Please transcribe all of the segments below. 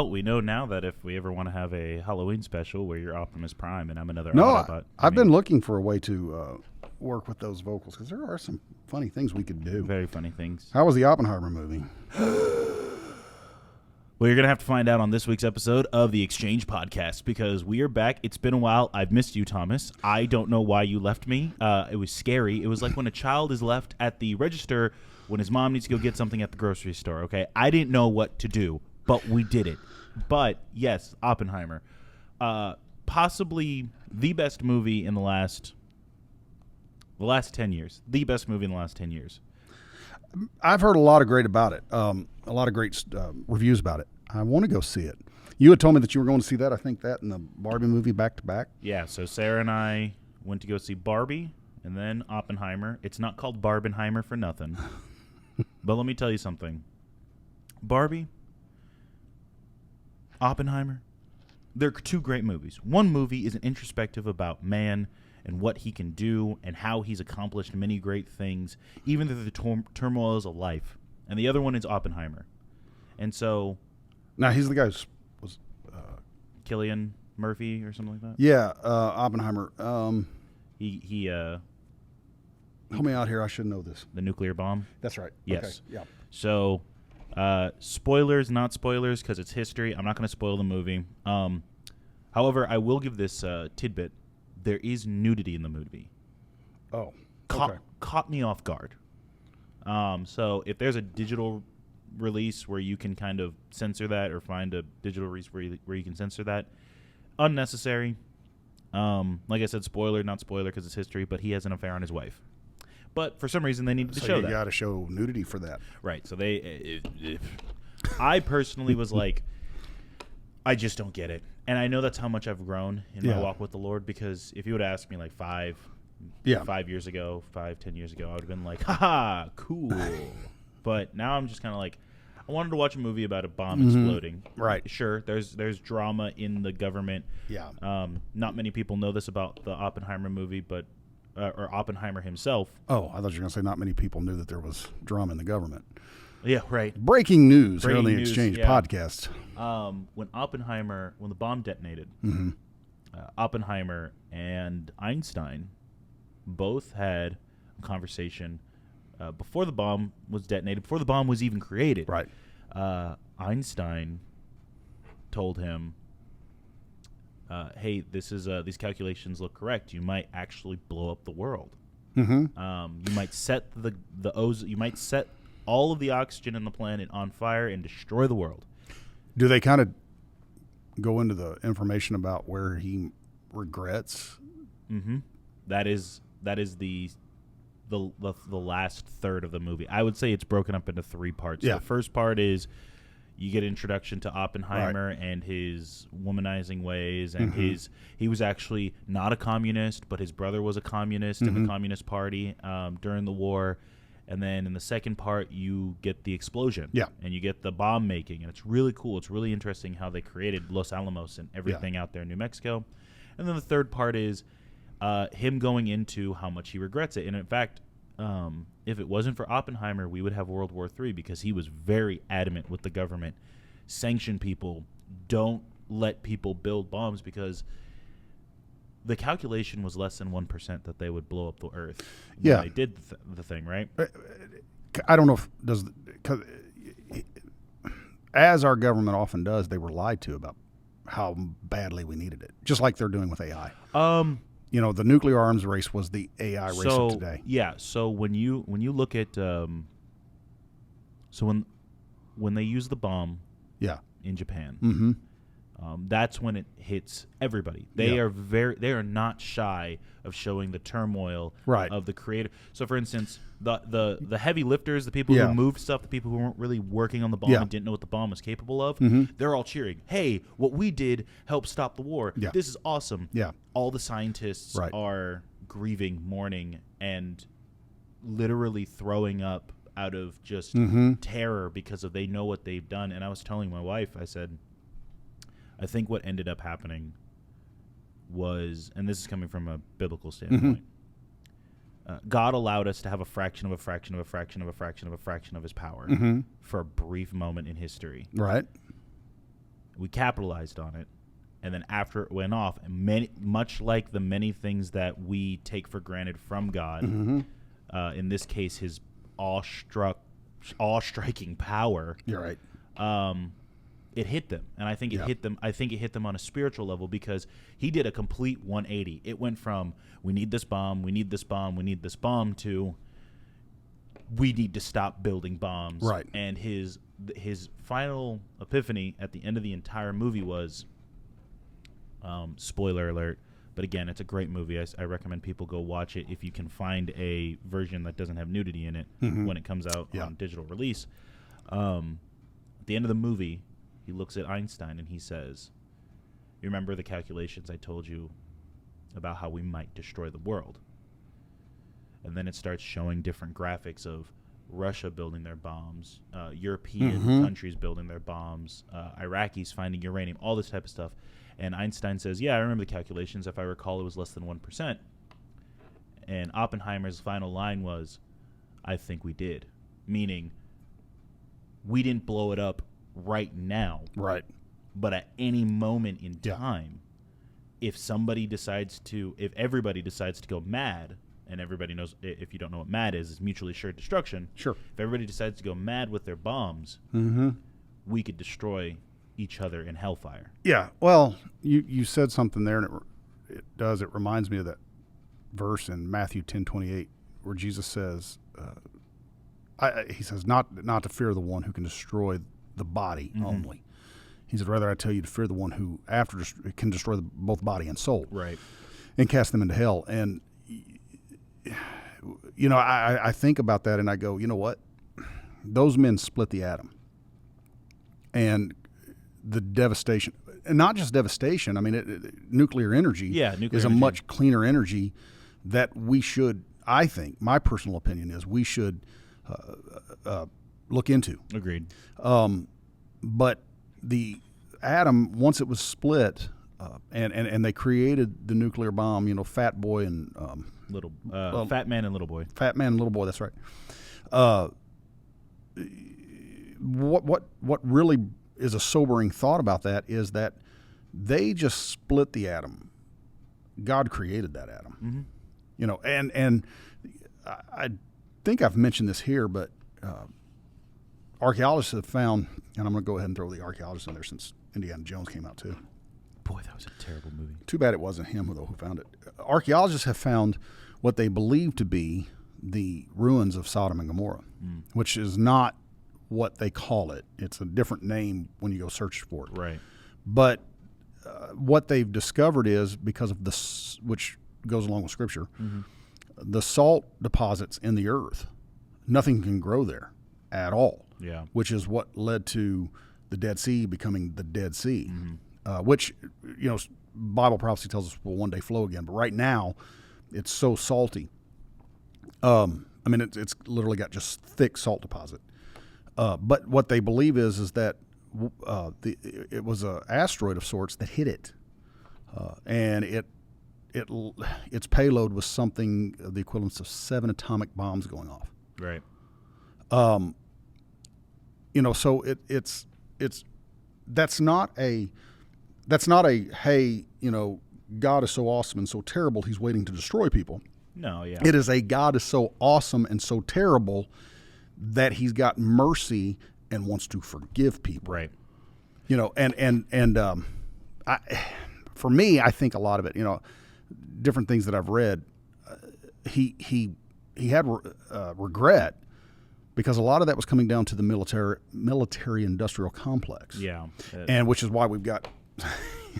Well, we know now that if we ever want to have a Halloween special where you're Optimus Prime and I'm another No, Autobot. I've been looking for a way to work with those vocals because there are some funny things we could do. Very funny things. How was the Oppenheimer movie? Well, you're going to have to find out on this week's episode of the Exchange Podcast because we are back. It's been a while. I've missed you, Thomas. I don't know why you left me. It was scary. It was like when a child is left at the register when his mom needs to go get something at the grocery store, okay? I didn't know what to do, but we did it. But, yes, Oppenheimer. Possibly the best movie in the last 10 years. The best movie in the last 10 years. I've heard a lot of great about it. A lot of great reviews about it. I want to go see it. You had told me that you were going to see that. I think that and the Barbie movie back to back. Yeah, so Sarah and I went to go see Barbie and then Oppenheimer. It's not called Barbenheimer for nothing. But let me tell you something. Barbie, Oppenheimer, they're two great movies. One movie is an introspective about man and what he can do and how he's accomplished many great things, even through the turmoils of life. And the other one is Oppenheimer. And so... Now, he's the guy who was... Cillian Murphy or something like that? Yeah, Oppenheimer. He help me out here. I should know this. The nuclear bomb? That's right. Yes. Okay. Yeah. So, spoilers, not spoilers, because it's history. I'm not going to spoil the movie. However, I will give this tidbit. There is nudity in the movie. Oh, okay. Caught me off guard. So if there's a digital release where you can kind of censor that or find a digital release where you can censor that, unnecessary. Like I said, spoiler, not spoiler because it's history, but he has an affair on his wife. But for some reason, they needed to show that. You got to show nudity for that. Right. So I personally was like, I just don't get it. And I know that's how much I've grown in my walk with the Lord, because if you would ask me like 10 years ago, 10 years ago, I would have been like, haha, cool. But now I'm just kind of like, I wanted to watch a movie about a bomb exploding. Right. Sure, there's drama in the government. Yeah. Not many people know this about the Oppenheimer movie, but or Oppenheimer himself. Oh, I thought you were going to say not many people knew that there was drama in the government. Yeah, right. Breaking news here on the Exchange podcast. When the bomb detonated, Oppenheimer and Einstein both had a conversation before the bomb was detonated, before the bomb was even created. Right. Einstein told him, "Hey, these calculations look correct. You might actually blow up the world. Mm-hmm. You might set the ozone. You might set all of the oxygen in the planet on fire and destroy the world." Do they kind of go into the information about where he regrets? Mm-hmm. That is the last third of the movie. I would say it's broken up into 3 parts. Yeah. The first part is you get introduction to Oppenheimer and his womanizing ways, and he was actually not a communist, but his brother was a communist in the Communist Party during the war. And then in the second part, you get the explosion. Yeah. And you get the bomb making. And it's really cool. It's really interesting how they created Los Alamos and everything out there in New Mexico. And then the third part is him going into how much he regrets it. And in fact, if it wasn't for Oppenheimer, we would have World War III, because he was very adamant with the government. Sanction people. Don't let people build bombs, because the calculation was less than 1% that they would blow up the Earth when they did the thing, right? I don't know if because as our government often does, they were lied to about how badly we needed it, just like they're doing with AI. The nuclear arms race was the AI race of today. Yeah. So when you look at when they use the bomb, in Japan. That's when it hits everybody. They are not shy of showing the turmoil of the creator. So, for instance, the heavy lifters, the people who moved stuff, the people who weren't really working on the bomb and didn't know what the bomb was capable of, they're all cheering. Hey, what we did helped stop the war. Yeah. This is awesome. Yeah. All the scientists are grieving, mourning, and literally throwing up out of just terror because they know what they've done. And I was telling my wife, I said, I think what ended up happening was, and this is coming from a biblical standpoint, God allowed us to have a fraction of a fraction of a fraction of a fraction of a fraction of his power for a brief moment in history. Right. We capitalized on it. And then after it went off, much like the many things that we take for granted from God, in this case, his awe-striking power. You're right. It hit them, and I think it hit them. I think it hit them on a spiritual level because he did a complete 180. It went from we need this bomb, we need this bomb, we need this bomb to we need to stop building bombs. Right. And his final epiphany at the end of the entire movie was. Spoiler alert, but again, it's a great movie. I recommend people go watch it if you can find a version that doesn't have nudity in it when it comes out on digital release. At the end of the movie, he looks at Einstein and he says, "You remember the calculations I told you about how we might destroy the world?" And then it starts showing different graphics of Russia building their bombs, European countries building their bombs, Iraqis finding uranium, all this type of stuff. And Einstein says, yeah, I remember the calculations. If I recall, it was less than 1%. And Oppenheimer's final line was, I think we did. Meaning, we didn't blow it up right now. Right. But at any moment in time, if everybody decides to go mad, and everybody knows, if you don't know what mad is mutually assured destruction. Sure. If everybody decides to go mad with their bombs, we could destroy each other in hellfire. Yeah. Well, you said something there, and it reminds me of that verse in Matthew 10:28 where Jesus says, he says, not to fear the one who can destroy the body only. He said, rather I tell you to fear the one who can destroy both body and soul. Right. And cast them into hell. And I think about that and I go, you know what? Those men split the atom. And the devastation, and not just devastation. I mean, nuclear energy is a much cleaner energy that we should, I think, my personal opinion is we should look into. Agreed. But the atom, once it was split, and they created the nuclear bomb, Fat Boy and Fat Man and Little Boy. Fat Man and Little Boy, that's right. What really is a sobering thought about that is that they just split the atom. God created that atom, and I think I've mentioned this here, but archaeologists have found, and I'm going to go ahead and throw the archaeologists in there since Indiana Jones came out too. Boy, that was a terrible movie. Too bad it wasn't him though who found it. Archaeologists have found what they believe to be the ruins of Sodom and Gomorrah, which is not what they call it. It's a different name when you go search for it. Right. But what they've discovered is because of this, which goes along with Scripture, the salt deposits in the earth, nothing can grow there at all. Yeah. Which is what led to the Dead Sea becoming the Dead Sea, which Bible prophecy tells us will one day flow again. But right now, it's so salty. It's literally got just thick salt deposit. But what they believe is that it was an asteroid of sorts that hit it, and its payload was something of the equivalent of 7 atomic bombs going off. Right. So that's not a hey, God is so awesome and so terrible he's waiting to destroy people. No, yeah. It is a God is so awesome and so terrible that he's got mercy and wants to forgive people. Right. For me, I think a lot of it, different things that I've read, he had regret because a lot of that was coming down to the military industrial complex. Yeah. And which is why we've got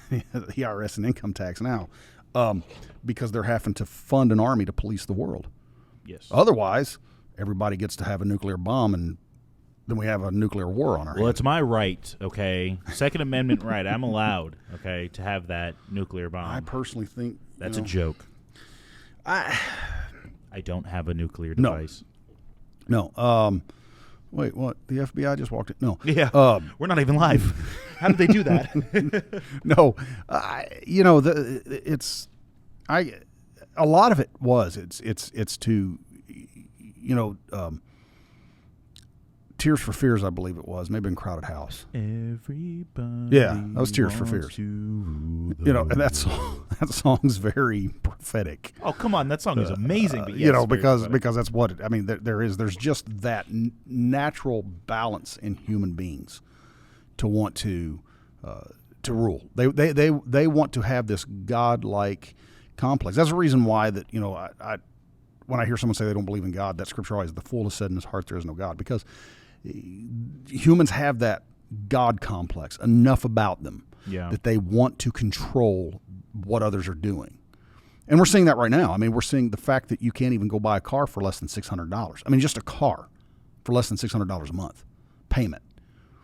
the IRS and income tax now, because they're having to fund an army to police the world. Yes. Otherwise, everybody gets to have a nuclear bomb, and then we have a nuclear war on our hands. It's my right, okay? Second Amendment right. I'm allowed, okay, to have that nuclear bomb. I personally think that's a joke. I don't have a nuclear device. No. Wait, what? The FBI just walked in? No. Yeah. We're not even live. How did they do that? No. A lot of it was. It's to Tears for Fears, I believe it was. Maybe in Crowded House. Everybody. Yeah, that was Tears for wants Fears. to rule the You know, and that song's very prophetic. Oh, come on. That song is amazing. But yes, very because prophetic. that's what it, I mean. There's just that natural balance in human beings to want to rule. They want to have this godlike complex. That's the reason why that I when I hear someone say they don't believe in God, that scripture always, the fool has said in his heart there is no God, because humans have that God complex enough about them that they want to control what others are doing. And we're seeing that right now. I mean, we're seeing the fact that you can't even go buy a car for less than $600. I mean, just a car for less than $600 a month payment.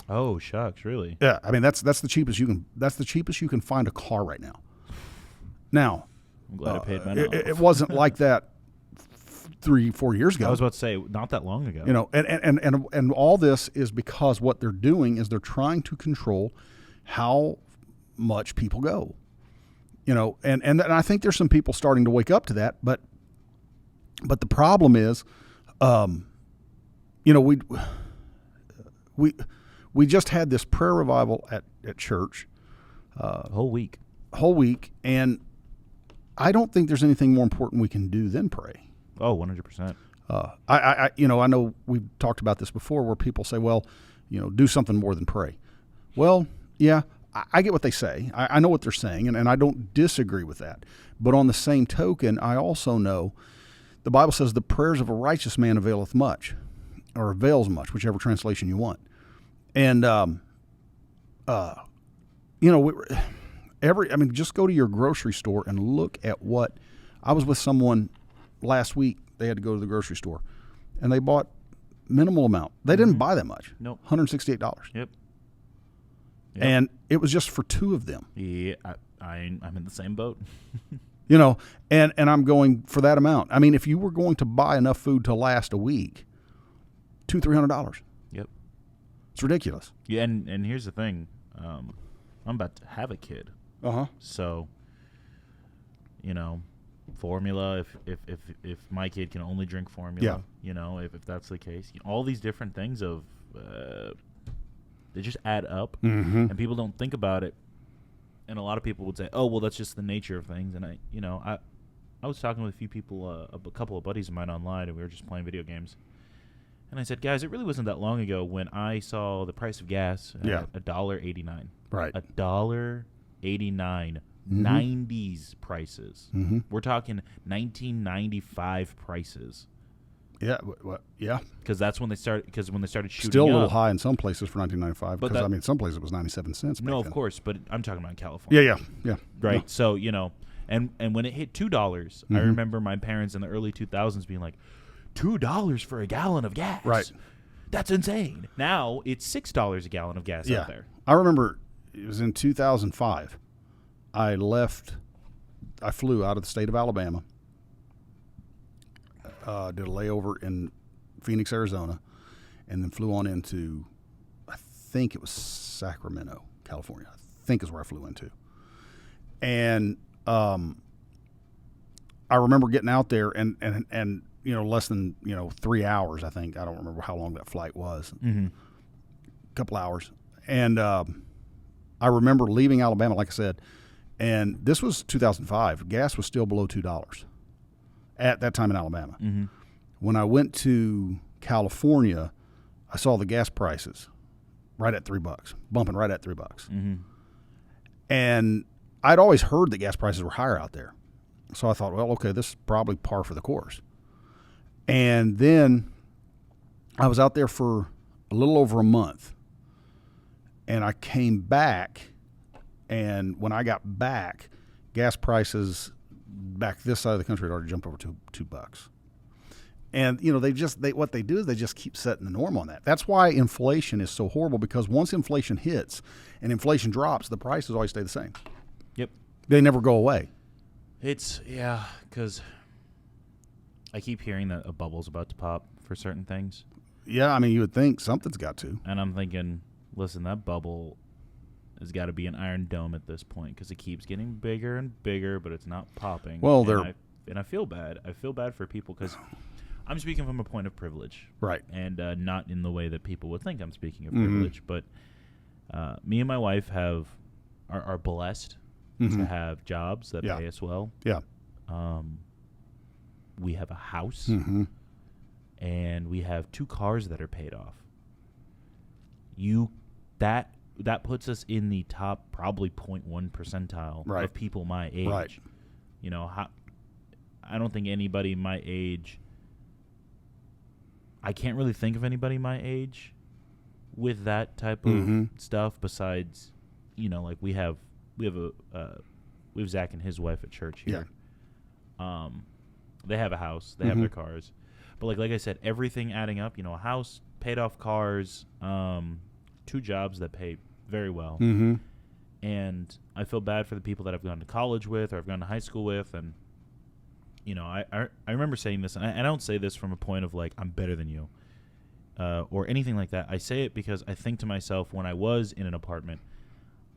Oh, shucks, really? Yeah, I mean that's the cheapest you can. That's the cheapest you can find a car right now. Now, I'm glad I paid mine off. it wasn't like that 3-4 years ago. I was about to say, not that long ago. You know, and all this is because what they're doing is they're trying to control how much people go. You know, and I think there's some people starting to wake up to that, but the problem is, you know, we just had this prayer revival at church, whole week, and I don't think there's anything more important we can do than pray. Oh, 100%. I know we've talked about this before, where people say, well, you know, do something more than pray. Well, yeah, I get what they say. I know what they're saying, and I don't disagree with that. But on the same token, I also know the Bible says the prayers of a righteous man availeth much, or avails much, whichever translation you want. And, you know, just go to your grocery store and look at what. I was with someone last week. They had to go to the grocery store, and they bought minimal amount. They didn't buy that much. Nope. $168. Yep. And it was just for two of them. Yeah, I'm in the same boat. You know, and I'm going for that amount. I mean, if you were going to buy enough food to last a week, $200-300. Yep. It's ridiculous. Yeah, and here's the thing. I'm about to have a kid. Uh-huh. So, you know, formula, if my kid can only drink formula, you know, if that's the case, all these different things of they just add up, and people don't think about it. And a lot of people would say, "Oh, well, that's just the nature of things." And I was talking with a few people, a couple of buddies of mine online, and we were just playing video games. And I said, "Guys, it really wasn't that long ago when I saw the price of gas at $1.89. Right. $1.89. 90s prices. We're talking 1995 prices. Yeah, yeah. Because that's when they started. Because when they started shooting, Still a little up. high in some places for 1995. But Because I mean, some places it was 97 cents. No, back of then. course, but I'm talking about in California. Yeah. Right. No. So and when it hit $2, I remember my parents in the early 2000s being like, $2 for a gallon of gas. Right. That's insane. Now it's $6 a gallon of gas out there. I remember it was in 2005. I flew out of the state of Alabama, did a layover in Phoenix, Arizona, and then flew on into, I think it was Sacramento, California. I think is where I flew into. And I remember getting out there and less than 3 hours, I think. I don't remember how long that flight was. A couple hours. And I remember leaving Alabama, like I said, and this was 2005. Gas was still below $2 at that time in Alabama. When I went to California, I saw the gas prices right at $3, bumping right at $3. And I'd always heard that gas prices were higher out there. So I thought, well, okay, this is probably par for the course. And then I was out there for a little over a month, and I came back, and when I got back, gas prices back this side of the country had already jumped over $2. And what they do is they just keep setting the norm on that. That's why inflation is so horrible, because once inflation hits and inflation drops, the prices always stay the same. Yep. They never go away. Because I keep hearing that a bubble's about to pop for certain things. Yeah, I mean, you would think something's got to. And I'm thinking, listen, that bubble has got to be an iron dome at this point, because it keeps getting bigger and bigger, but it's not popping. Well, and I feel bad. I feel bad for people, because I'm speaking from a point of privilege, Right. and not in the way that people would think I'm speaking of Mhm. privilege. But me and my wife are blessed to have jobs that Yeah. pay us well. Yeah. We have a house, Mm-hmm. and we have 2 cars that are paid off. That puts us in the top probably 0.1 percentile Right. of people my age. Right. You know, I don't think anybody my age. I can't really think of anybody my age with that type of stuff. Besides, you know, like we have Zach and his wife at church here. Yeah. They have a house. They have their cars. But like I said, everything adding up, you know, a house, paid off cars, 2 jobs that pay very well. Mm-hmm. And I feel bad for the people that I've gone to college with or I've gone to high school with. And, you know, I remember saying this, and I don't say this from a point of like, I'm better than you or anything like that. I say it because I think to myself, when I was in an apartment,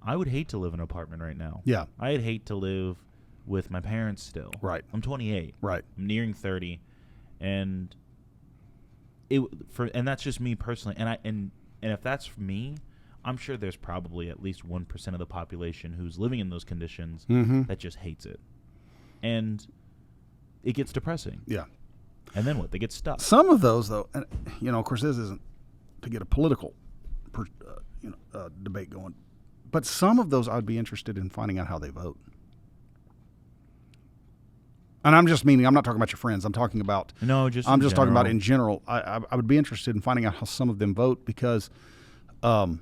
I would hate to live in an apartment right now. Yeah. I'd hate to live with my parents still. Right. I'm 28. Right. I'm nearing 30, and that's just me personally. And if that's for me, I'm sure there's probably at least 1% of the population who's living in those conditions that just hates it, and it gets depressing. Yeah. And then what? They get stuck. Some of those, though, and you know, of course, this isn't to get a political, debate going, but some of those I'd be interested in finding out how they vote. And I'm just meaning, I'm not talking about your friends. I'm talking about. No, just I'm in just talking about in general. general. I would be interested in finding out how some of them vote because if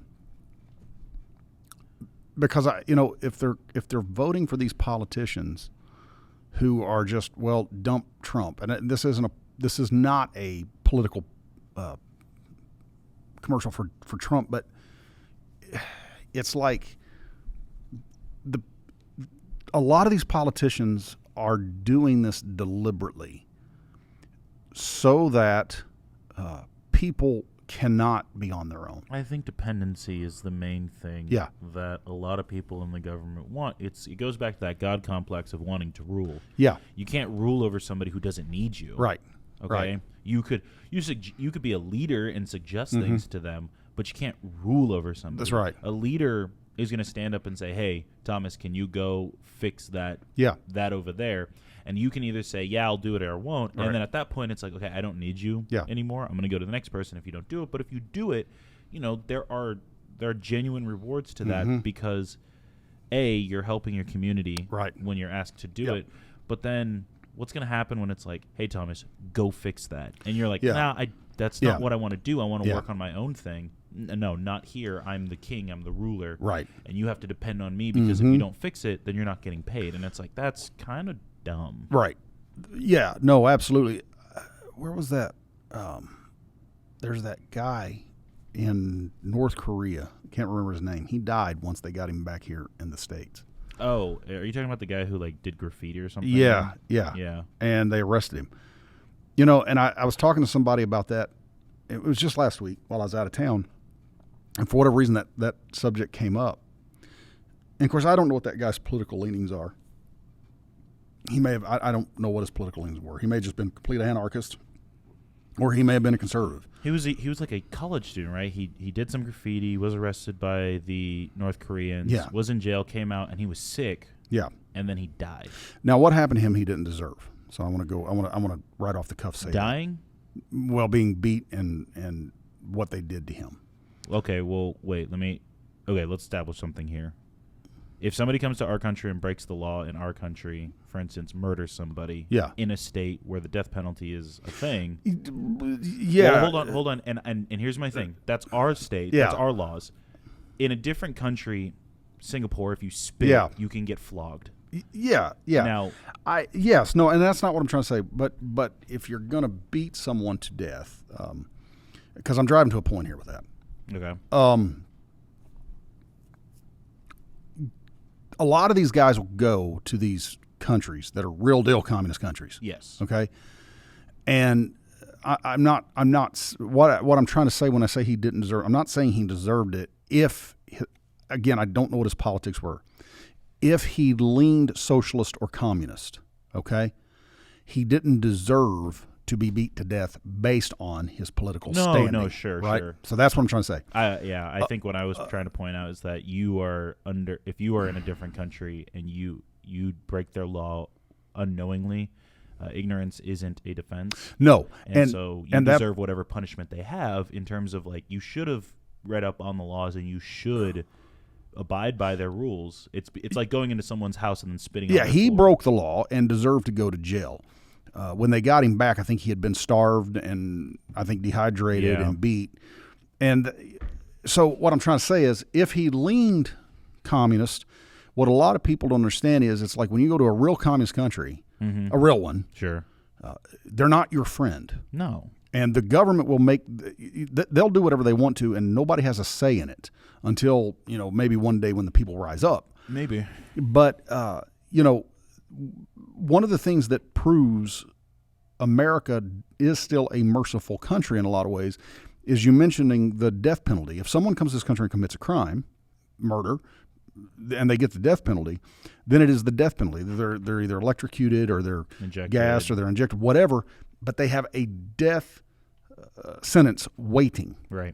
they're voting for these politicians who are just dump Trump, and this is not a political commercial for Trump, but it's like a lot of these politicians are doing this deliberately so that people cannot be on their own. I think dependency is the main thing that a lot of people in the government want. It goes back to that God complex of wanting to rule. Yeah. You can't rule over somebody who doesn't need you. Right. Okay? Right. You could be a leader and suggest things to them, but you can't rule over somebody. That's right. A leader is going to stand up and say, "Hey, Thomas, can you go fix that over there?" And you can either say, "Yeah, I'll do it," or "I won't." Right. And then at that point, it's like, "Okay, I don't need you anymore. I'm going to go to the next person if you don't do it." But if you do it, you know, there are genuine rewards to that because A, you're helping your community when you're asked to do it. But then what's going to happen when it's like, "Hey, Thomas, go fix that." And you're like, "Nah, that's not what I want to do. I want to work on my own thing." No, not here. I'm the king. I'm the ruler. Right. And you have to depend on me because if you don't fix it, then you're not getting paid. And it's like, that's kind of dumb. Right. Yeah. No, absolutely. Where was that? There's that guy in North Korea. Can't remember his name. He died once they got him back here in the States. Oh, are you talking about the guy who like did graffiti or something? Yeah. And they arrested him. You know, and I was talking to somebody about that. It was just last week while I was out of town. And for whatever reason, that subject came up. And, of course, I don't know what that guy's political leanings are. He may have – I don't know what his political leanings were. He may have just been a complete anarchist, or he may have been a conservative. He was like a college student, right? He did some graffiti, was arrested by the North Koreans, was in jail, came out, and he was sick. Yeah. And then he died. Now, what happened to him he didn't deserve. So I want to right off the cuff say dying? That. Well, being beat and what they did to him. Okay, well, wait, let's establish something here. If somebody comes to our country and breaks the law in our country, for instance, murders somebody in a state where the death penalty is a thing. Yeah. Well, hold on. And here's my thing. That's our state. That's our laws. In a different country, Singapore, if you spit, you can get flogged. Yeah. Now, and that's not what I'm trying to say. But if you're gonna beat someone to death, because I'm driving to a point here with that. Okay. A lot of these guys will go to these countries that are real deal communist countries. Yes. Okay. And I'm not. What I'm trying to say when I say he didn't deserve, I'm not saying he deserved it. Again, I don't know what his politics were. If he leaned socialist or communist, okay, he didn't deserve to be beat to death based on his political standing. No, sure, right? sure. So that's what I'm trying to say. I think what I was trying to point out is that if you are in a different country and you break their law unknowingly, ignorance isn't a defense. No, and so you deserve whatever punishment they have in terms of like you should have read up on the laws and you should abide by their rules. It's like going into someone's house and then spitting. Yeah, on their he floor. broke the law and deserved to go to jail. When they got him back, I think he had been starved and I think dehydrated and beat. And so what I'm trying to say is if he leaned communist, what a lot of people don't understand is it's like when you go to a real communist country, a real one, sure, they're not your friend. No. And the government will they'll do whatever they want to, and nobody has a say in it until, maybe one day when the people rise up. Maybe. But, one of the things that proves America is still a merciful country in a lot of ways is you mentioning the death penalty. If someone comes to this country and commits a crime, murder, and they get the death penalty, then it is the death penalty. They're either electrocuted or they're gassed or they're injected, whatever, but they have a death sentence waiting. Right.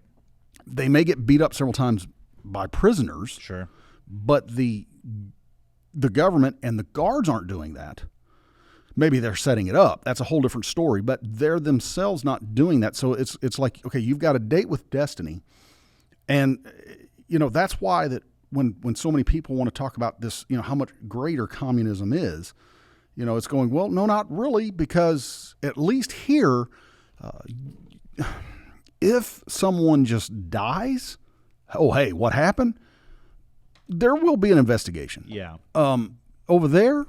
They may get beat up several times by prisoners. Sure. But the government and the guards aren't doing that. Maybe they're setting it up. That's a whole different story, but they're themselves not doing that. So it's like, okay, you've got a date with destiny. And that's why that when so many people want to talk about this, how much greater communism is, it's going, well, no, not really, because at least here, if someone just dies, oh, hey, what happened? There will be an investigation. Yeah. Over there,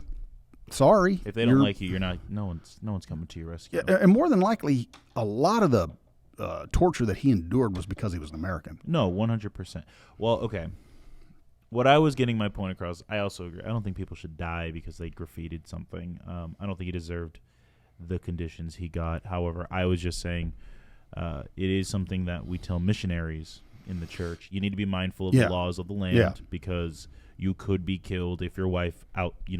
sorry. If they don't like you, you're not. No one's coming to your rescue. Yeah, and more than likely, a lot of the torture that he endured was because he was an American. No, 100%. Well, okay. What I was getting my point across, I also agree. I don't think people should die because they graffitied something. I don't think he deserved the conditions he got. However, I was just saying it is something that we tell missionaries in the church. You need to be mindful of the laws of the land because you could be killed if your wife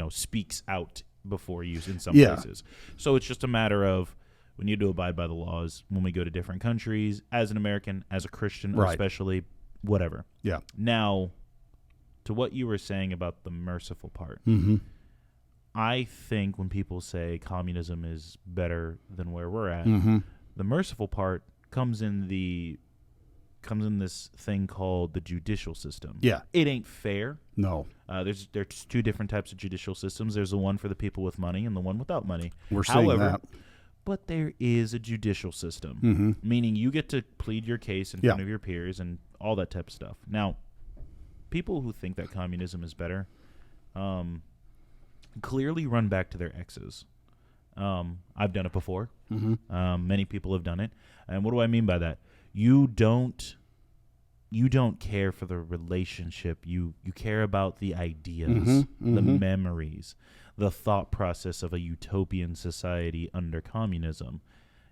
speaks out before you in some places. So it's just a matter of we need to abide by the laws when we go to different countries, as an American, as a Christian, especially, whatever. Yeah. Now, to what you were saying about the merciful part, I think when people say communism is better than where we're at, the merciful part comes in this thing called the judicial system. Yeah. It ain't fair. No. There's two different types of judicial systems. There's the one for the people with money and the one without money. We're seeing that. But there is a judicial system, meaning you get to plead your case in front of your peers and all that type of stuff. Now, people who think that communism is better clearly run back to their exes. I've done it before. Many people have done it. And what do I mean by that? You don't care for the relationship. You care about the ideas, the memories, the thought process of a utopian society under communism,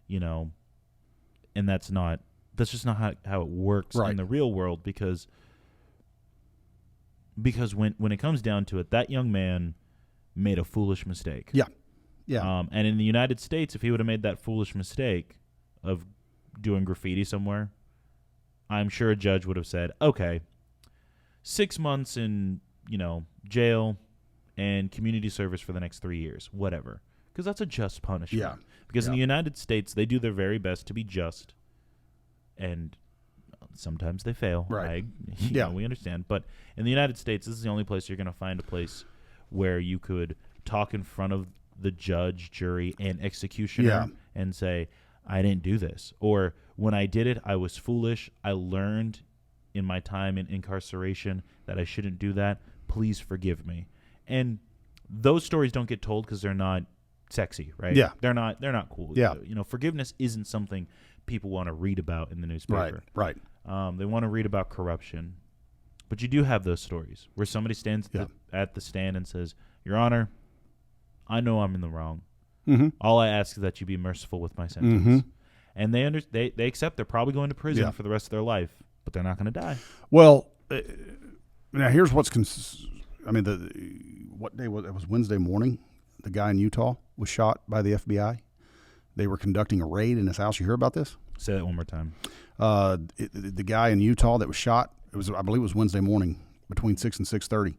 and that's just not how it works in the real world because when it comes down to it, that young man made a foolish mistake. Yeah. Yeah. And in the United States, if he would have made that foolish mistake of doing graffiti somewhere, I'm sure a judge would have said, okay, 6 months in, jail and community service for the next 3 years, whatever. Because that's a just punishment. Yeah. Because in the United States, they do their very best to be just, and sometimes they fail. Right. We understand. But in the United States, this is the only place you're going to find a place where you could talk in front of the judge, jury, and executioner and say, I didn't do this. Or when I did it, I was foolish. I learned in my time in incarceration that I shouldn't do that. Please forgive me. And those stories don't get told because they're not sexy, right? Yeah. They're not cool. Yeah. Forgiveness isn't something people want to read about in the newspaper. Right. They want to read about corruption. But you do have those stories where somebody stands at the stand and says, Your Honor, I know I'm in the wrong. All I ask is that you be merciful with my sentence. And they accept they're probably going to prison for the rest of their life, but they're not going to die. Well, now here's what's what day was it? It was Wednesday morning. The guy in Utah was shot by the FBI. They were conducting a raid in his house. You hear about this? Say that one more time. The guy in Utah that was shot, I believe it was Wednesday morning between 6 and 6:30.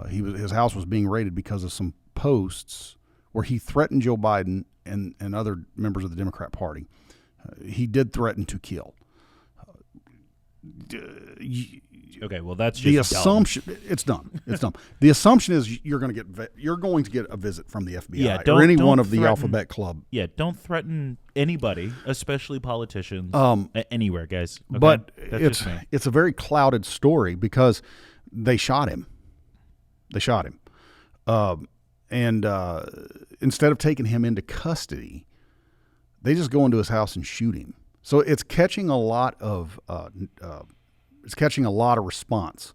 His house was being raided because of some posts where he threatened Joe Biden and other members of the Democrat Party. He did threaten to kill. Okay, well that's just the assumption. Dumb. It's dumb. It's dumb. The assumption is you're going to get a visit from the FBI or any one of the Alphabet Club. Yeah, don't threaten anybody, especially politicians, anywhere, guys. Okay? But it's a very clouded story because they shot him. And instead of taking him into custody, they just go into his house and shoot him. So it's catching a lot of response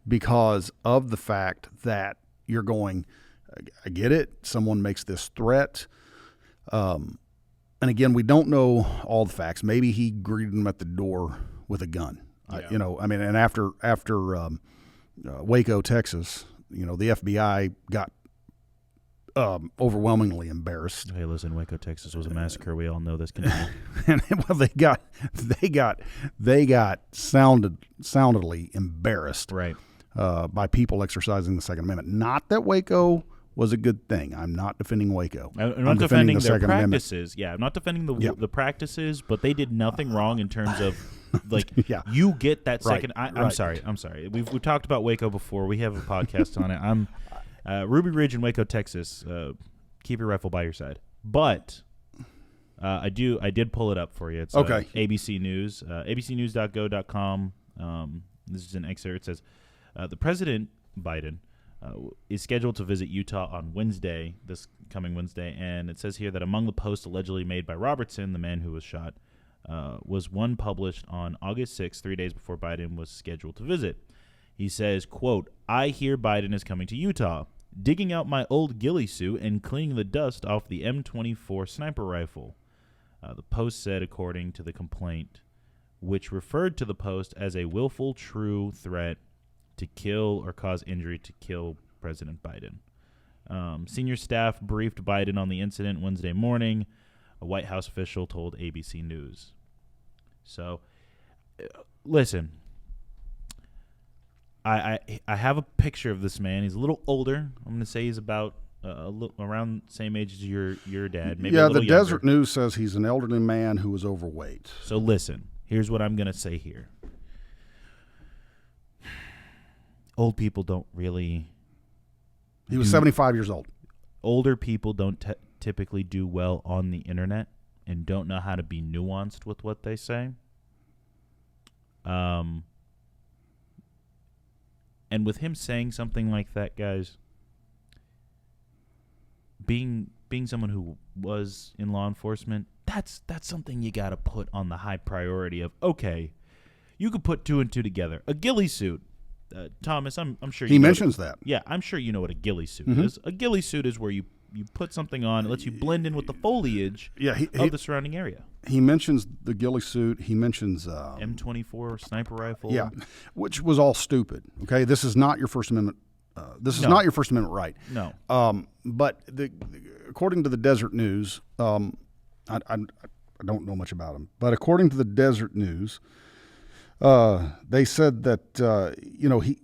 because of the fact that you're going, I get it. Someone makes this threat. And again, we don't know all the facts. Maybe he greeted him at the door with a gun. Yeah. And after Waco, Texas, the FBI got overwhelmingly embarrassed. Hey, listen, Waco, Texas was a massacre. We all know this. And well, they got soundedly embarrassed, right, by people exercising the Second Amendment. Not that Waco was a good thing. I'm not defending Waco. I'm not defending their practices. Yeah, I'm not defending the practices, but they did nothing wrong in terms of like you get that second. I'm sorry. We've talked about Waco before. We have a podcast on it. I'm Ruby Ridge in Waco, Texas. Keep your rifle by your side. But I did pull it up for you. It's okay. ABC News, abcnews.go.com. This is an excerpt. It says, the President, Biden, is scheduled to visit Utah on Wednesday, this coming Wednesday, and it says here that among the posts allegedly made by Robertson, the man who was shot, was one published on August 6th, 3 days before Biden was scheduled to visit. He says, quote, "I hear Biden is coming to Utah. Digging out my old ghillie suit and cleaning the dust off the M24 sniper rifle." The post said, according to the complaint, which referred to the post as a willful, true threat to kill or cause injury to kill President Biden. Senior staff briefed Biden on the incident Wednesday morning, a White House official told ABC News. So, listen, I have a picture of this man. He's a little older. I'm going to say he's about around the same age as your dad. Maybe a little the younger. Desert News says he's an elderly man who was overweight. So listen, here's what I'm going to say here. Old people don't really... He was 75 years old. Older people don't typically do well on the internet and don't know how to be nuanced with what they say. And with him saying something like that, guys, being someone who was in law enforcement, that's something you got to put on the high priority of, okay, you could put two and two together. A ghillie suit. Thomas, I'm sure he mentions that. Yeah, I'm sure you know what a ghillie suit is. A ghillie suit is where you put something on, it lets you blend in with the foliage of the surrounding area. He mentions the ghillie suit. He mentions M24 sniper rifle. Yeah, which was all stupid. Okay, this is not your First Amendment. This is not your First Amendment right. No. But according to the Desert News, I don't know much about him, but according to the Desert News, they said that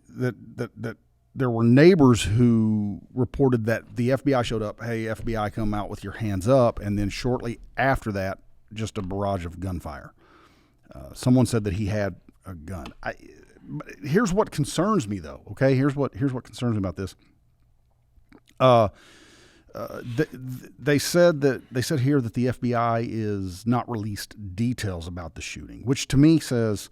that there were neighbors who reported that the FBI showed up. Hey, FBI, come out with your hands up, and then shortly after that, just a barrage of gunfire. Someone said that he had a gun. Here's what concerns me, though. Okay, here's what concerns me about this. They said here that the FBI is not released details about the shooting, which to me says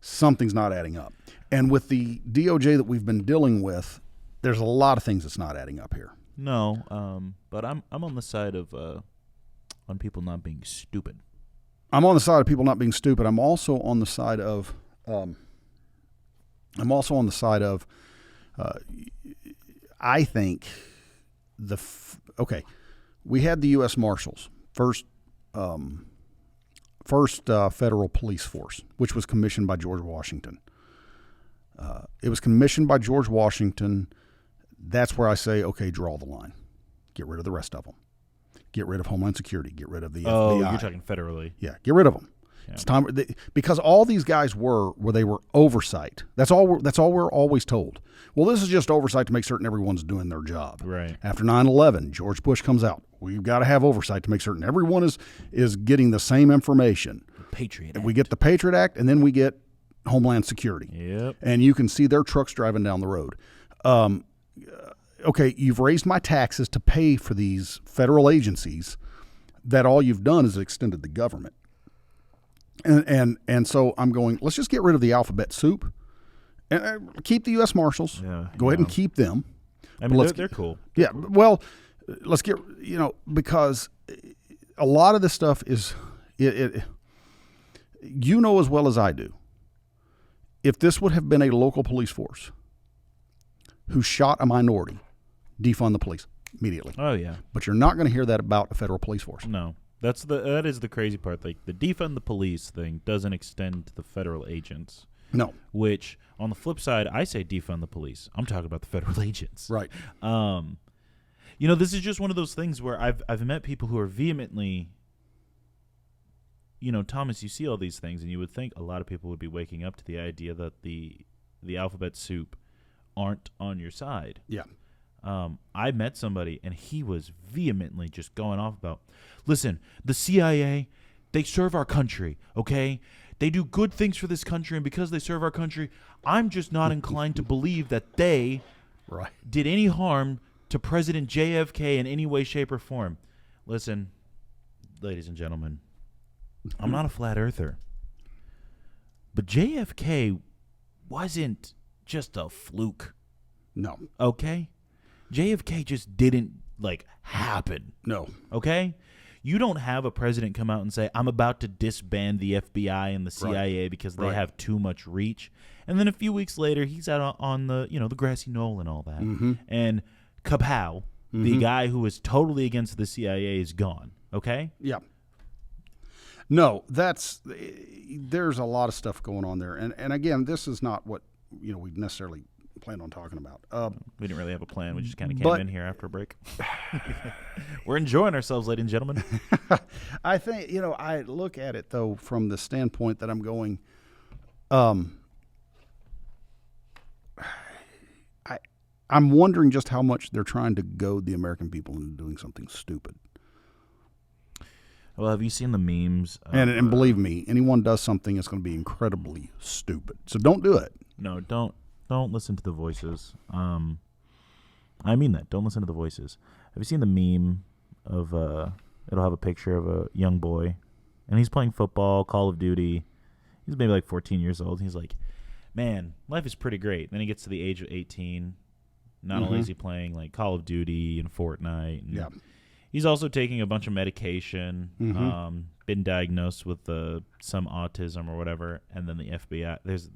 something's not adding up. And with the DOJ that we've been dealing with, there's a lot of things that's not adding up here. No, but I'm on the side of on people not being stupid. I'm on the side of people not being stupid. I'm also on the side of I think we had the U.S. Marshals, first federal police force, which was commissioned by George Washington. It was commissioned by George Washington. That's where I say, okay, draw the line. Get rid of the rest of them. get rid of Homeland Security, get rid of the Oh, FBI. you're talking federally. Yeah, get rid of them. Yeah. It's time because all these guys were oversight. That's all we're always told. Well, this is just oversight to make certain everyone's doing their job. Right. After 9/11, George Bush comes out. We've got to have oversight to make certain everyone is getting the same information. Patriot And we get the Patriot Act, and then we get Homeland Security. Yep. And you can see their trucks driving down the road. Okay, you've raised my taxes to pay for these federal agencies. That all you've done is extended the government. And so I'm going, let's just get rid of the alphabet soup and keep the U.S. Marshals. Yeah, Go ahead and keep them. I mean, they're cool. Yeah, well, let's get, because a lot of this stuff is, you know as well as I do, if this would have been a local police force who shot a minority, defund the police immediately. Oh, yeah. But you're not going to hear that about a federal police force. No. That is the crazy part. Like, the defund the police thing doesn't extend to the federal agents. No. Which, on the flip side, I say defund the police. I'm talking about the federal agents. Right. This is just one of those things where I've met people who are vehemently, Thomas, you see all these things, and you would think a lot of people would be waking up to the idea that the alphabet soup aren't on your side. Yeah. I met somebody, and he was vehemently just going off about, listen, the CIA, they serve our country, okay? They do good things for this country, and because they serve our country, I'm just not inclined to believe that they did any harm to President JFK in any way, shape, or form. Listen, ladies and gentlemen, I'm not a flat earther, but JFK wasn't just a fluke. No. Okay? JFK just didn't, happen. No. Okay? You don't have a president come out and say, I'm about to disband the FBI and the CIA because they have too much reach. And then a few weeks later, he's out on the, the grassy knoll and all that. Mm-hmm. And kapow, the guy who was totally against the CIA is gone. Okay? Yeah. No, there's a lot of stuff going on there. And again, this is not what, we necessarily planned on talking about. We didn't really have a plan. We just kind of came in here after a break. We're enjoying ourselves, ladies and gentlemen. I think, I look at it, though, from the standpoint that I'm going, I'm wondering just how much they're trying to goad the American people into doing something stupid. Well, have you seen the memes? And believe me, anyone does something, it's going to be incredibly stupid. So don't do it. No, don't listen to the voices. I mean that. Don't listen to the voices. Have you seen the meme of it'll have a picture of a young boy, and he's playing football, Call of Duty. He's maybe 14 years old. He's like, man, life is pretty great. Then he gets to the age of 18. Not only is he playing Call of Duty and Fortnite. And he's also taking a bunch of medication, been diagnosed with some autism or whatever, and then the FBI, there's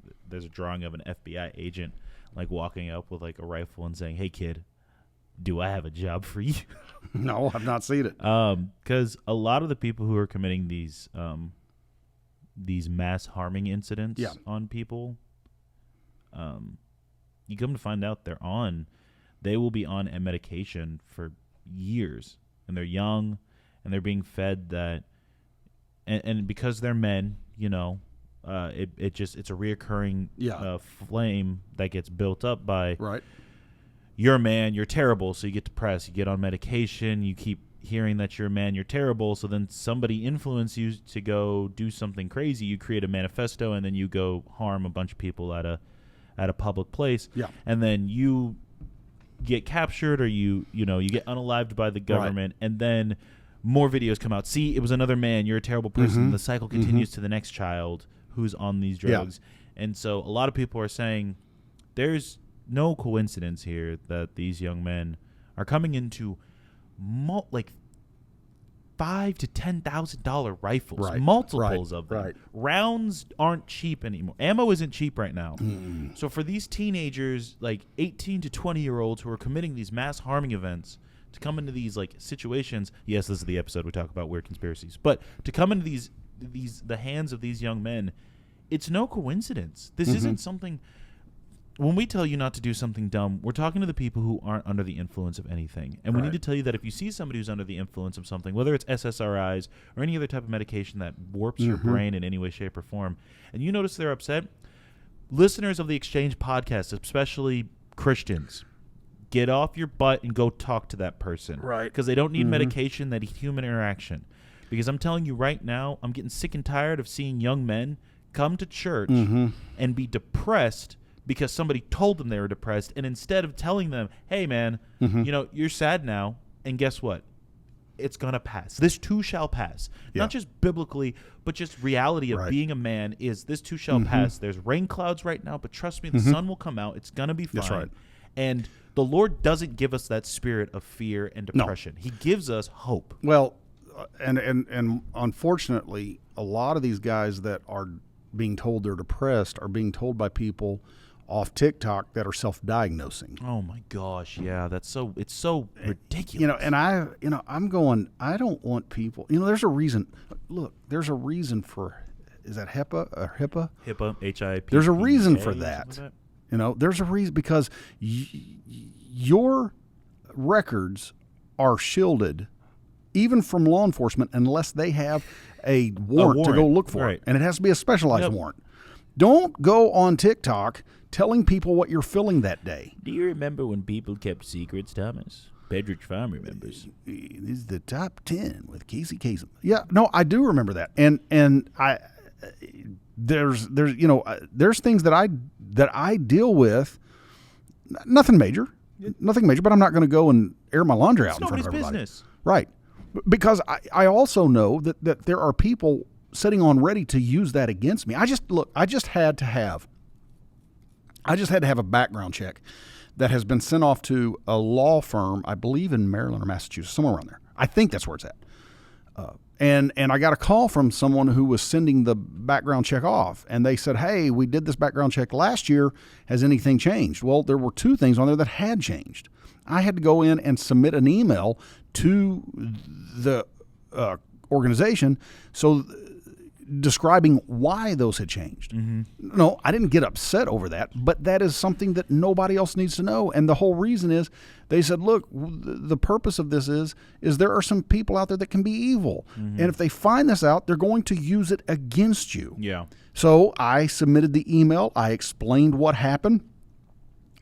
a drawing of an FBI agent walking up with a rifle and saying, "Hey kid, do I have a job for you?" No, I've not seen it. Because a lot of the people who are committing these mass harming incidents on people, you come to find out they will be on a medication for years. And they're young, and they're being fed that, and because they're men, it's a reoccurring flame that gets built up by you're a man, you're terrible, so you get depressed, you get on medication, you keep hearing that you're a man, you're terrible, so then somebody influences you to go do something crazy, you create a manifesto, and then you go harm a bunch of people at a public place, and then you get captured or you get unalived by the government, and then more videos come out. See, it was another man. You're a terrible person. The cycle continues to the next child who's on these drugs. And so a lot of people are saying there's no coincidence here that these young men are coming into $5,000 to $10,000 rifles, multiples of them. Rounds aren't cheap anymore. Ammo isn't cheap right now. So for these teenagers, 18 to 20-year-olds who are committing these mass harming events, to come into these situations. Yes, this is the episode we talk about weird conspiracies, but to come into the hands of these young men, it's no coincidence. This isn't something. when we tell you not to do something dumb, we're talking to the people who aren't under the influence of anything. And we need to tell you that if you see somebody who's under the influence of something, whether it's SSRIs or any other type of medication that warps your brain in any way, shape, or form, and you notice they're upset, listeners of the Exchange podcast, especially Christians, get off your butt and go talk to that person. Right. Because they don't need medication, they need human interaction. Because I'm telling you right now, I'm getting sick and tired of seeing young men come to church and be depressed because somebody told them they were depressed, and instead of telling them, hey, man, you're sad now, and guess what? It's going to pass. This too shall pass. Yeah. Not just biblically, but just reality of being a man is this too shall pass. There's rain clouds right now, but trust me, the sun will come out. It's going to be fine. That's right. And the Lord doesn't give us that spirit of fear and depression. No. He gives us hope. Well, and unfortunately, a lot of these guys that are being told they're depressed are being told by people off TikTok that are self-diagnosing. Oh my gosh, yeah, it's so ridiculous. I'm going, I don't want people. There's a reason. Look, there's a reason for, is that HIPAA or HIPAA? HIPAA, HIPAA. There's a reason for that. There's a reason because your records are shielded even from law enforcement unless they have a warrant to go look for it. And it has to be a specialized warrant. Don't go on TikTok telling people what you're feeling that day. Do you remember when people kept secrets, Thomas? Bedridge Farm remembers. This is the top 10 with Casey Kasem. Yeah, no, I do remember that. And I there's things that I deal with. Nothing major, but I'm not going to go and air my laundry out in front of everybody. Business. Right. Because I also know that there are people sitting on ready to use that against me. I just had to have a background check that has been sent off to a law firm, I believe in Maryland or Massachusetts, somewhere around there. I think that's where it's at. And I got a call from someone who was sending the background check off, and they said, hey, we did this background check last year. Has anything changed? Well, there were two things on there that had changed. I had to go in and submit an email to the organization describing why those had changed. No, I didn't get upset over that, but that is something that nobody else needs to know. And the whole reason is they said, look, the purpose of this is there are some people out there that can be evil. And if they find this out, they're going to use it against you. Yeah. So I submitted the email. I explained what happened.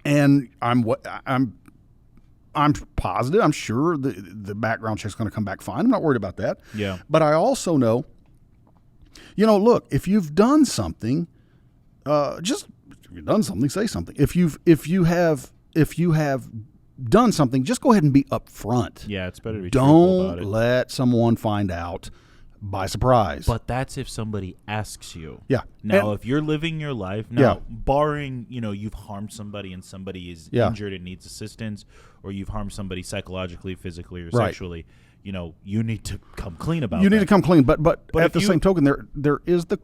And I'm positive. I'm sure the background check's going to come back fine. I'm not worried about that. Yeah. But I also know, look, if you've done something, if you've done something, say something. If you have done something, just go ahead and be upfront. Yeah, it's better to be truthful about it. Don't let someone find out by surprise. But that's if somebody asks you. Yeah. Now, if you're living your life, barring, you've harmed somebody and somebody is injured and needs assistance, or you've harmed somebody psychologically, physically, or sexually, you need to come clean about that. You need to come clean. But at the same token, there is the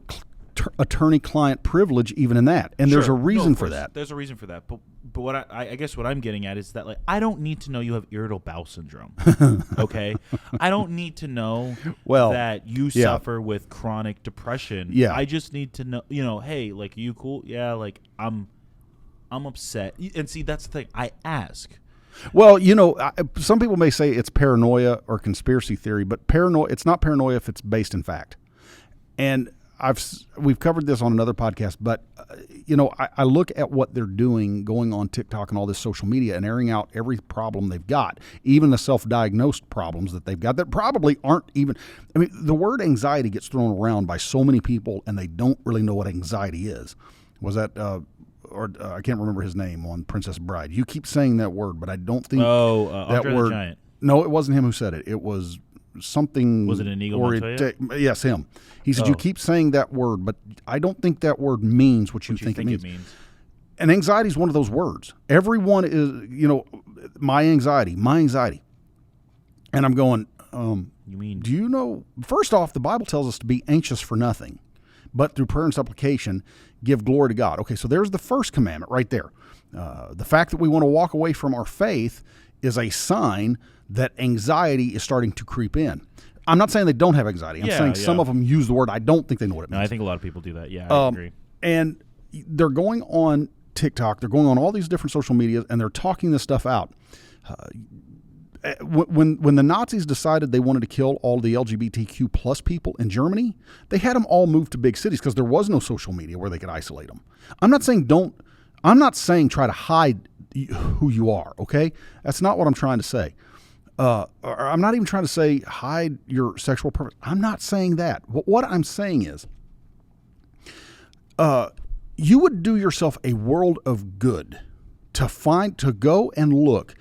attorney-client privilege even in that. And there's a reason for that. There's a reason for that. But what I guess what I'm getting at is that, I don't need to know you have irritable bowel syndrome, okay? I don't need to know that you suffer with chronic depression. Yeah. I just need to know, hey, are you cool? Yeah, I'm upset. And see, that's the thing. I ask. Well, some people may say it's paranoia or conspiracy theory, but it's not paranoia if it's based in fact. And we've covered this on another podcast, but I look at what they're doing, going on TikTok and all this social media and airing out every problem they've got, even the self-diagnosed problems that they've got that probably aren't even. I mean, the word anxiety gets thrown around by so many people, and they don't really know what anxiety is. Was that? I can't remember his name on Princess Bride. You keep saying that word, but I don't think that Andre word. The Giant. No, it wasn't him who said it. It was something. Was it Inigo Montoya? Yes, him. He said, you keep saying that word, but I don't think that word means what you think it means. And anxiety is one of those words. Everyone is, my anxiety. And I'm going, you mean? Do you know, first off, the Bible tells us to be anxious for nothing, but through prayer and supplication, give glory to God. Okay, so there's the first commandment right there. The fact that we want to walk away from our faith is a sign that anxiety is starting to creep in. I'm not saying they don't have anxiety. I'm saying some of them use the word. I don't think they know what it means. No, I think a lot of people do that. Yeah, I agree. And they're going on TikTok. They're going on all these different social medias, and they're talking this stuff out. When the Nazis decided they wanted to kill all the LGBTQ plus people in Germany, they had them all move to big cities because there was no social media where they could isolate them. I'm not saying try to hide who you are, okay? That's not what I'm trying to say. Or I'm not even trying to say hide your sexual preference. I'm not saying that. What I'm saying is you would do yourself a world of good to go and look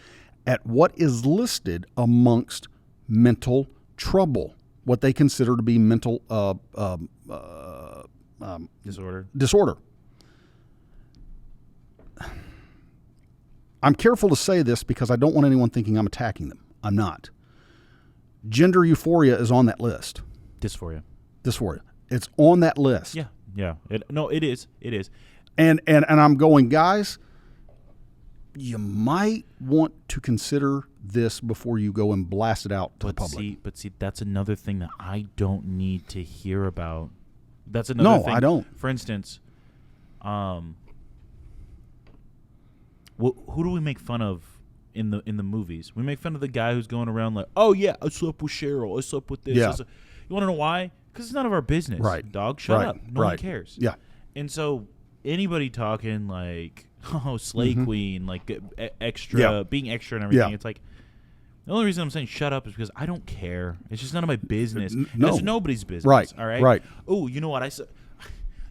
at what is listed amongst mental trouble, what they consider to be mental disorder. I'm careful to say this because I don't want anyone thinking I'm attacking them. I'm not. Gender euphoria is on that list. Dysphoria. It's on that list. Yeah. It is. And I'm going, guys, you might want to consider this before you go and blast it out to the public. But see, that's another thing that I don't need to hear about. That's another thing. No, I don't. For instance, who do we make fun of in the movies? We make fun of the guy who's going around like, oh yeah, I slept with Cheryl, I slept with this. Yeah. You want to know why? Because it's none of our business. Right. Dog, shut up. No one cares. Yeah. And so anybody talking like, oh, Slay Queen, like extra, being extra and everything. It's like, the only reason I'm saying shut up is because I don't care. It's just none of my business. No. It's nobody's business. Right. All right. Right. Oh, you know what?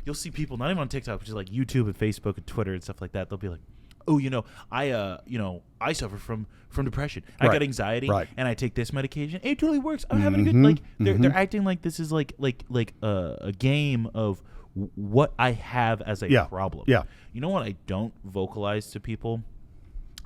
You'll see people not even on TikTok, which is like YouTube and Facebook and Twitter and stuff like that. They'll be like, oh, I suffer from depression. I got anxiety, and I take this medication. It totally works. I'm having a good. They're acting like this is like a game of what I have as a problem. Yeah. You know what I don't vocalize to people?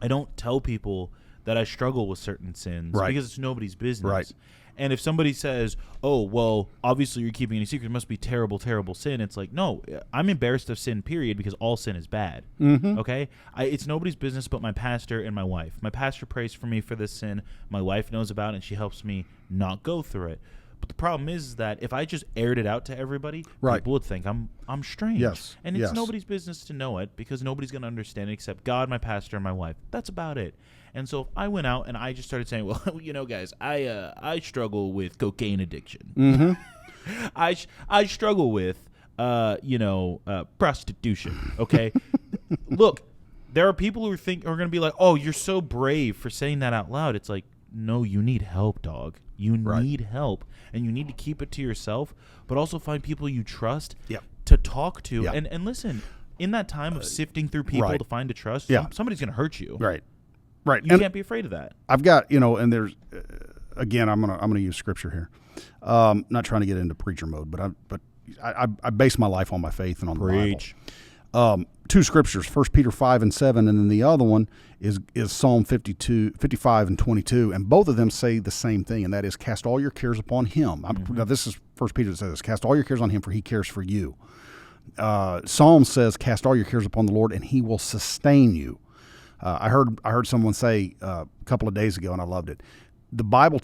I don't tell people that I struggle with certain sins because it's nobody's business. Right. And if somebody says, oh, well, obviously you're keeping any secret, it must be terrible, terrible sin. It's like, no, I'm embarrassed of sin, period, because all sin is bad. Okay? It's nobody's business but my pastor and my wife. My pastor prays for me for this sin. My wife knows about it, and she helps me not go through it. But the problem is that if I just aired it out to everybody, people would think I'm strange. Yes. And it's nobody's business to know it because nobody's going to understand it except God, my pastor, and my wife. That's about it. And so if I went out and I just started saying, well, guys, I struggle with cocaine addiction. I struggle with, prostitution. Okay. Look, there are people who are going to be like, oh, you're so brave for saying that out loud. It's like, no, you need help, dog. You need help, and you need to keep it to yourself, but also find people you trust to talk to. And listen, in that time of sifting through people to find a trust, somebody's going to hurt you. Right. You can't be afraid of that. I've got, and there's, again, I'm gonna use scripture here. Not trying to get into preacher mode, but I base my life on my faith and on the Bible. Two scriptures, 1 Peter 5:7, and then the other one is Psalm 55 and 22, and both of them say the same thing, and that is cast all your cares upon Him. Now this is 1 Peter that says this, cast all your cares on Him, for He cares for you. Psalm says, cast all your cares upon the Lord, and He will sustain you. I heard someone say a couple of days ago, and I loved it. The Bible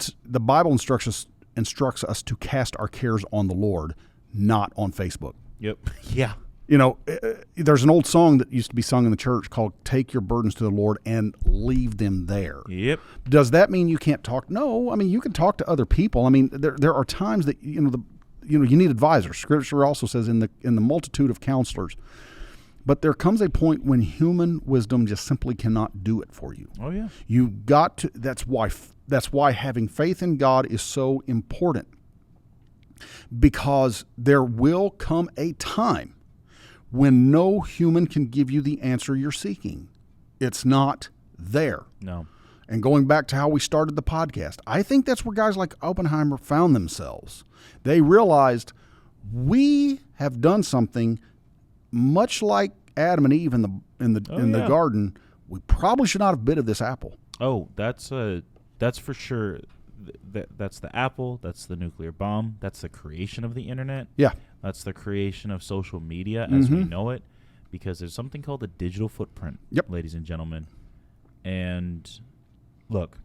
instructs us to cast our cares on the Lord, not on Facebook. Yep. Yeah. There's an old song that used to be sung in the church called "Take your burdens to the Lord and leave them there." Yep. Does that mean you can't talk? No. I mean, you can talk to other people. I mean, there are times that you need advisors. Scripture also says in the multitude of counselors. But there comes a point when human wisdom just simply cannot do it for you. Oh yeah. You got to. That's why having faith in God is so important. Because there will come a time when no human can give you the answer you're seeking. It's not there. No. And going back to how we started the podcast, I think that's where guys like Oppenheimer found themselves. They realized we have done something much like Adam and Eve in the garden. We probably should not have bit of this apple. Oh, that's for sure. That's the apple. That's the nuclear bomb. That's the creation of the internet. Yeah. That's the creation of social media as we know it, because there's something called a digital footprint, ladies and gentlemen. And look,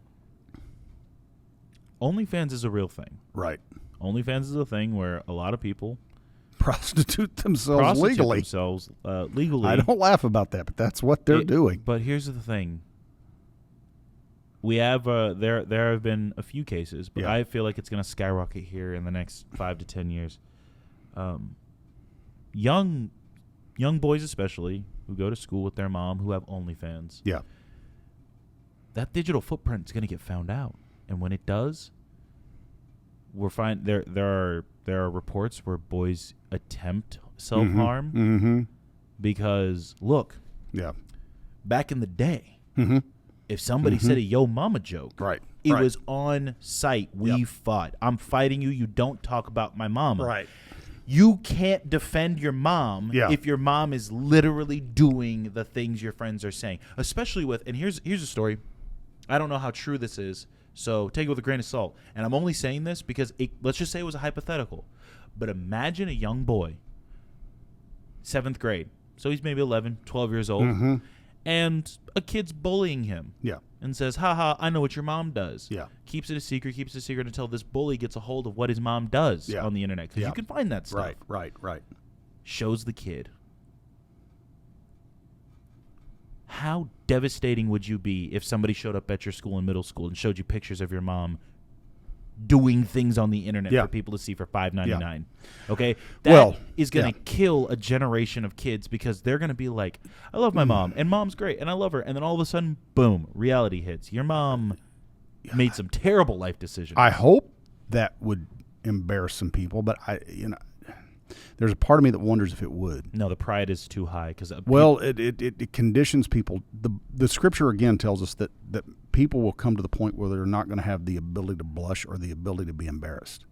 OnlyFans is a real thing. Right. OnlyFans is a thing where a lot of people prostitute themselves legally. Legally. I don't laugh about that, but that's what they're doing. But here's the thing. We have there have been a few cases, but I feel like it's going to skyrocket here in the next 5 to 10 years. Young boys especially who go to school with their mom who have OnlyFans. Yeah. That digital footprint is going to get found out, and when it does, there are reports where boys attempt self-harm because look, back in the day, if somebody said a yo mama joke, it was on site. We fought. I'm fighting you. You don't talk about my mama. Right. You can't defend your mom if your mom is literally doing the things your friends are saying, especially with. And here's a story. I don't know how true this is, so take it with a grain of salt. And I'm only saying this because let's just say it was a hypothetical. But imagine a young boy, 7th grade. So he's maybe 11, 12 years old. And a kid's bullying him. Yeah. And says, haha, I know what your mom does. Yeah. Keeps it a secret until this bully gets a hold of what his mom does on the internet. Because you can find that stuff. Right. Shows the kid. How devastating would you be if somebody showed up at your school in middle school and showed you pictures of your mom doing things on the internet for people to see for $5.99? Okay? That is going to kill a generation of kids because they're going to be like, I love my mom, and mom's great, and I love her. And then all of a sudden, boom, reality hits. Your mom made some terrible life decisions. I hope that would embarrass some people, but there's a part of me that wonders if it would. No, the pride is too high. It conditions people. The scripture, again, tells us that people will come to the point where they're not going to have the ability to blush or the ability to be embarrassed.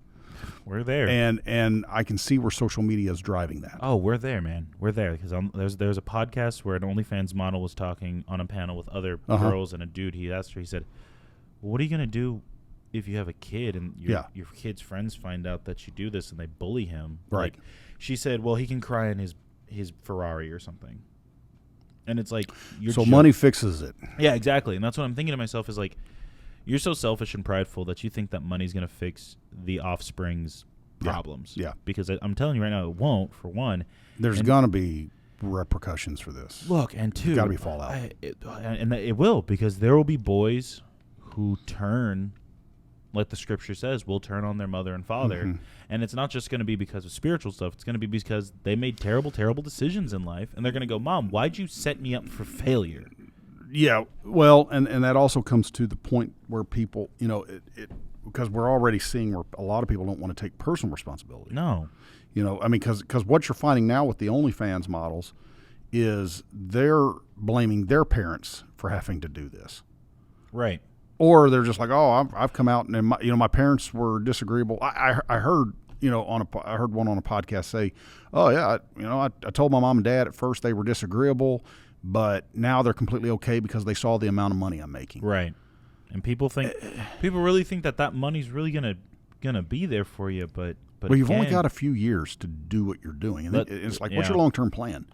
We're there. And I can see where social media is driving that. Oh, we're there, man. We're there. Because there's a podcast where an OnlyFans model was talking on a panel with other girls and a dude. He asked her, he said, well, what are you going to do if you have a kid and your kid's friends find out that you do this and they bully him? Right. Like, she said, well, he can cry in his Ferrari or something. And it's like, money fixes it. Yeah, exactly. And that's what I'm thinking to myself is like, you're so selfish and prideful that you think that money's going to fix the offspring's problems. Yeah. Because I'm telling you right now, it won't, for one. There's going to be repercussions for this. Look, and two. There's got to be fallout. And it will, because there will be boys who turn, like the scripture says, will turn on their mother and father. And it's not just going to be because of spiritual stuff. It's going to be because they made terrible, terrible decisions in life. And they're going to go, Mom, why'd you set me up for failure? Yeah, well, and that also comes to the point where people, because we're already seeing where a lot of people don't want to take personal responsibility. No. Because what you're finding now with the OnlyFans models is they're blaming their parents for having to do this. Right. Or they're just like, oh, I've come out and my parents were disagreeable. I heard I heard one on a podcast say, oh yeah, I told my mom and dad at first they were disagreeable, but now they're completely okay because they saw the amount of money I'm making. Right. And people really think that money's really gonna be there for you, but you've only got a few years to do what you're doing, and it's like, what's your long-term plan?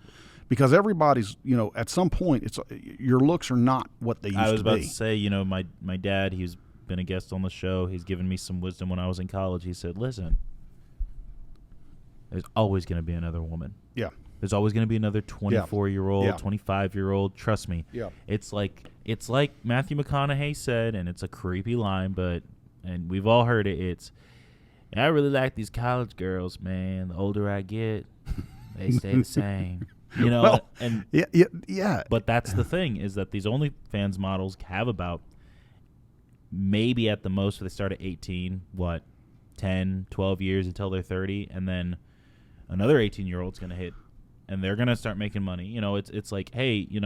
Because everybody's, at some point, it's your looks are not what they used to be. I was about to say, my dad, he's been a guest on the show. He's given me some wisdom when I was in college. He said, listen, there's always going to be another woman. Yeah. There's always going to be another 24-year-old, 25-year-old. Trust me. Yeah. It's like Matthew McConaughey said, and it's a creepy line, and we've all heard it. I really like these college girls, man. The older I get, they stay the same. Yeah. But that's the thing, is that these OnlyFans models have about, maybe at the most, they start at 18, 10, 12 years until they're 30, and then another 18-year-old's going to hit, and they're going to start making money. It's like, hey, you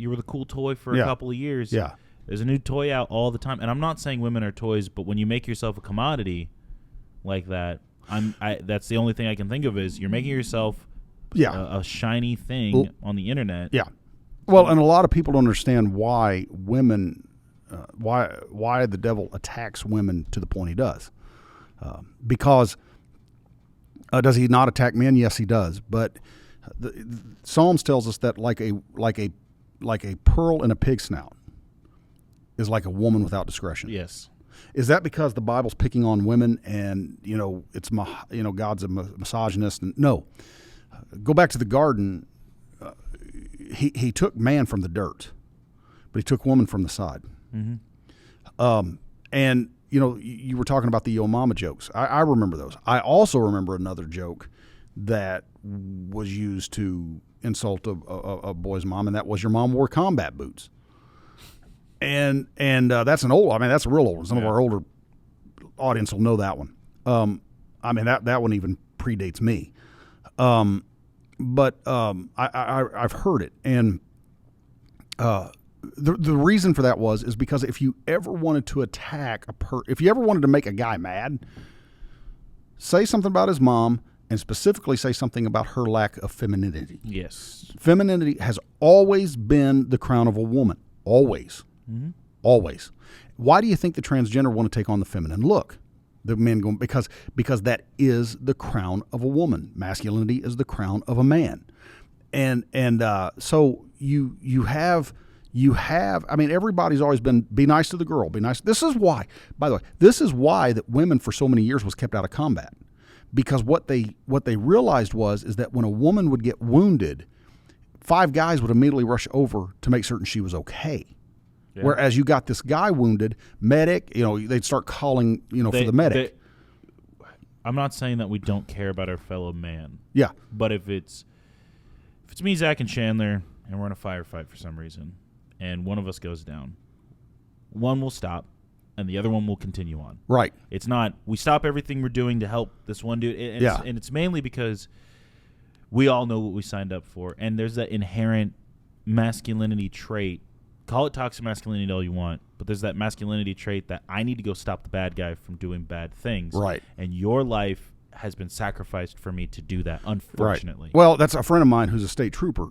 were the cool toy for a couple of years. Yeah. There's a new toy out all the time. And I'm not saying women are toys, but when you make yourself a commodity like that, that's the only thing I can think of is you're making yourself a shiny thing on the internet. Yeah. Well, and a lot of people don't understand why women, why the devil attacks women to the point he does. Because does he not attack men? Yes, he does. But the Psalms tells us that like a pearl in a pig's snout is like a woman without discretion. Yes. Is that because the Bible's picking on women and, it's, God's a misogynist? And no. Go back to the garden. He took man from the dirt, but he took woman from the side. Mm-hmm. And, you were talking about the Yo Mama jokes. I remember those. I also remember another joke that was used to insult a boy's mom, and that was, your mom wore combat boots. And that's that's a real old one. Some of our older audience will know that one. That one even predates me. But I've heard it, and the reason for that is because if you ever wanted to attack if you ever wanted to make a guy mad, say something about his mom, and specifically say something about her lack of femininity. Yes, femininity has always been the crown of a woman. Always. Mm-hmm. Always. Why do you think the transgender want to take on the feminine look? The men going because that is the crown of a woman. Masculinity is the crown of a man, and so you have. Everybody's always been be nice to the girl, be nice. This is why, by the way, that women for so many years was kept out of combat, because what they realized is that when a woman would get wounded, 5 guys would immediately rush over to make certain she was okay. Yeah. Whereas you got this guy wounded, medic, they'd start calling, for the medic. I'm not saying that we don't care about our fellow man. Yeah. But if it's me, Zach, and Chandler, and we're in a firefight for some reason, and one of us goes down, one will stop, and the other one will continue on. Right. It's not, we stop everything we're doing to help this one dude. And it's mainly because we all know what we signed up for, and there's that inherent masculinity trait. Call it toxic masculinity all you want, but there's that masculinity trait that I need to go stop the bad guy from doing bad things. Right. And your life has been sacrificed for me to do that, unfortunately. Right. Well, that's a friend of mine who's a state trooper.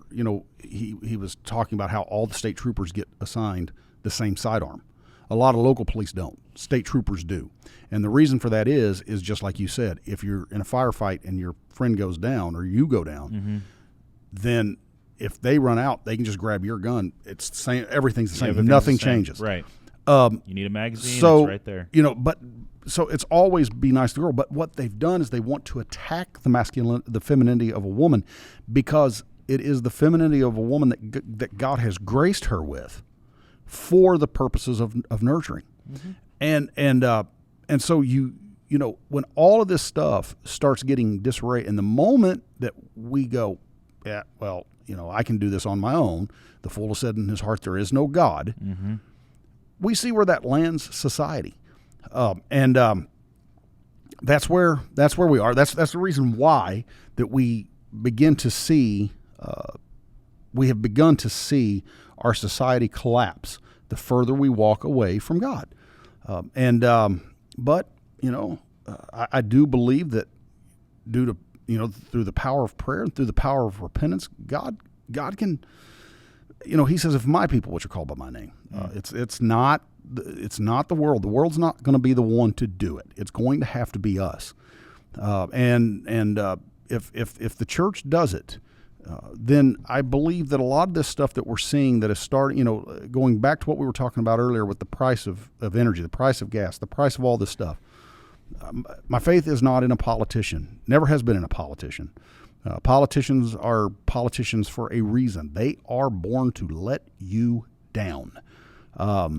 He was talking about how all the state troopers get assigned the same sidearm. A lot of local police don't. State troopers do. And the reason for that is just like you said, if you're in a firefight and your friend goes down or you go down, mm-hmm. then if they run out, they can just grab your gun. It's the same. Everything's the same. Nothing changes. Right. You need a magazine. It's right there. So it's always be nice to the girl. But what they've done is they want to attack the femininity of a woman, because it is the femininity of a woman that God has graced her with for the purposes of nurturing. Mm-hmm. And so when all of this stuff starts getting disarray, and the moment that we go, yeah, well, I can do this on my own. The fool has said in his heart there is no God. Mm-hmm. We see where that lands society, and that's where we are. That's the reason why that we begin to see. We have begun to see our society collapse the further we walk away from God, but I do believe that due to through the power of prayer and through the power of repentance, God can, he says, if my people, which are called by my name, it's not the world. The world's not going to be the one to do it. It's going to have to be us. And if the church does it, then I believe that a lot of this stuff that we're seeing that is starting, going back to what we were talking about earlier with the price of energy, the price of gas, the price of all this stuff. My faith is not in a politician. Never has been in a politician. Politicians are politicians for a reason. They are born to let you down. But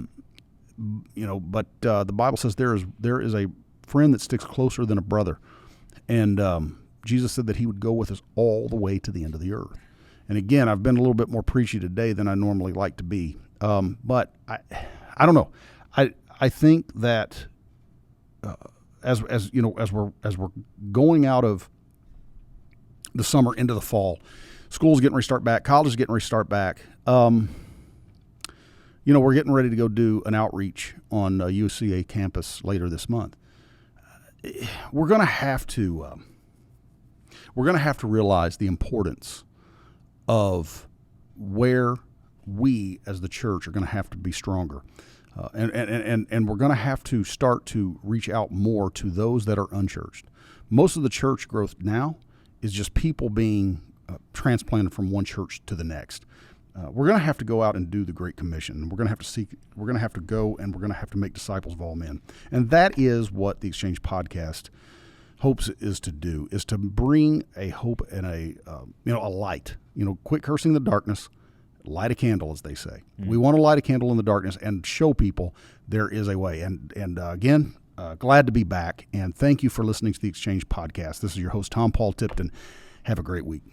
the Bible says there is a friend that sticks closer than a brother, and Jesus said that He would go with us all the way to the end of the earth. And again, I've been a little bit more preachy today than I normally like to be. But I don't know. I think that. As we're going out of the summer into the fall, school's getting ready to start back, college is getting ready to start back. We're getting ready to go do an outreach on UCA campus later this month. We're going to have to realize the importance of where we as the church are going to have to be stronger. And we're going to have to start to reach out more to those that are unchurched. Most of the church growth now is just people being transplanted from one church to the next. we're going to have to go out and do the Great Commission. We're going to have to seek. We're going to have to go, and we're going to have to make disciples of all men. And that is what the Exchange Podcast hopes is to do: is to bring a hope and a light. Quit cursing the darkness. Light a candle, as they say. We want to light a candle in the darkness and show people there is a way. And again, glad to be back. And thank you for listening to the Exchange Podcast. This is your host, Tom Paul Tipton. Have a great week.